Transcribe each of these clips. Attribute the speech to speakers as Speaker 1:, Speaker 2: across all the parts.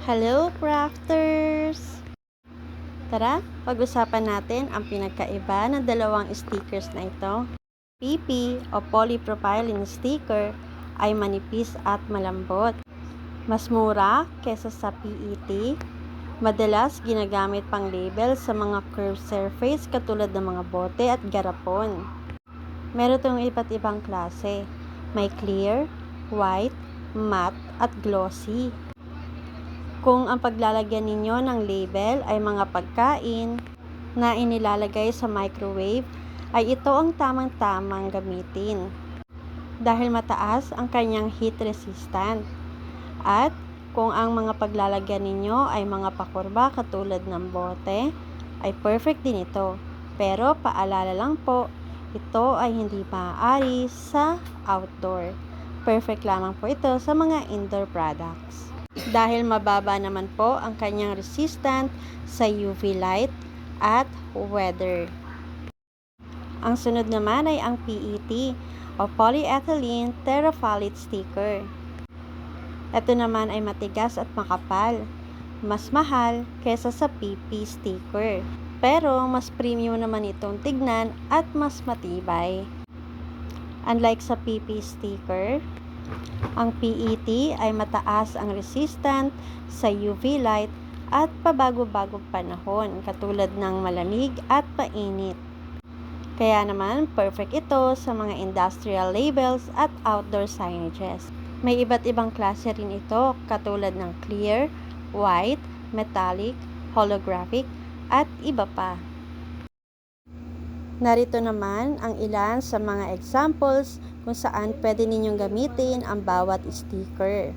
Speaker 1: Hello, crafters! Tara, pag-usapan natin ang pinagkaiba ng dalawang stickers na ito. PP o polypropylene sticker ay manipis at malambot. Mas mura kesa sa PET. Madalas ginagamit pang label sa mga curved surface katulad ng mga bote at garapon. Meron itong iba't ibang klase. May clear, white, matte at glossy. Kung ang paglalagyan ninyo ng label ay mga pagkain na inilalagay sa microwave, ay ito ang tamang-tamang gamitin dahil mataas ang kanyang heat resistant. At kung ang mga paglalagyan ninyo ay mga pakurba katulad ng bote, ay perfect din ito. Pero paalala lang po, ito ay hindi maaari sa outdoor. Perfect lamang po ito sa mga indoor products. Dahil mababa naman po ang kanyang resistant sa UV light at weather. Ang sunod naman ay ang PET o polyethylene terephthalate sticker. Ito naman ay matigas at makapal. Mas mahal kesa sa PP sticker. Pero mas premium naman itong tignan at mas matibay. Unlike sa PP sticker, ang PET ay mataas ang resistant sa UV light at pabago-bagong panahon katulad ng malamig at mainit. Kaya naman perfect ito sa mga industrial labels at outdoor signages. May iba't ibang klase rin ito katulad ng clear, white, metallic, holographic at iba pa. Narito naman ang ilan sa mga examples kung saan pwede ninyong gamitin ang bawat sticker.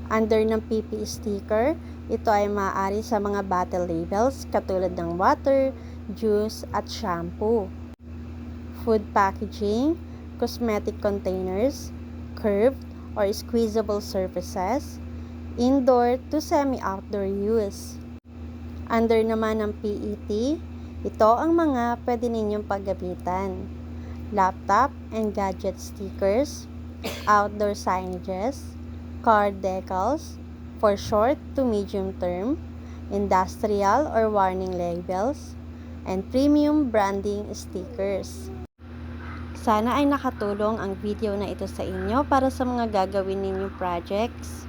Speaker 1: Under ng PP sticker, ito ay maaari sa mga bottle labels katulad ng water, juice at shampoo. Food packaging, cosmetic containers, curved or squeezable surfaces, indoor to semi-outdoor use. Under naman ng PET, ito ang mga pwede ninyong paggamitan. Laptop and gadget stickers, outdoor signages, card decals for short to medium term, industrial or warning labels, and premium branding stickers. Sana ay nakatulong ang video na ito sa inyo para sa mga gagawin ninyong projects.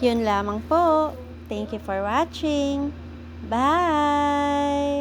Speaker 1: Yun lamang po. Thank you for watching. Bye!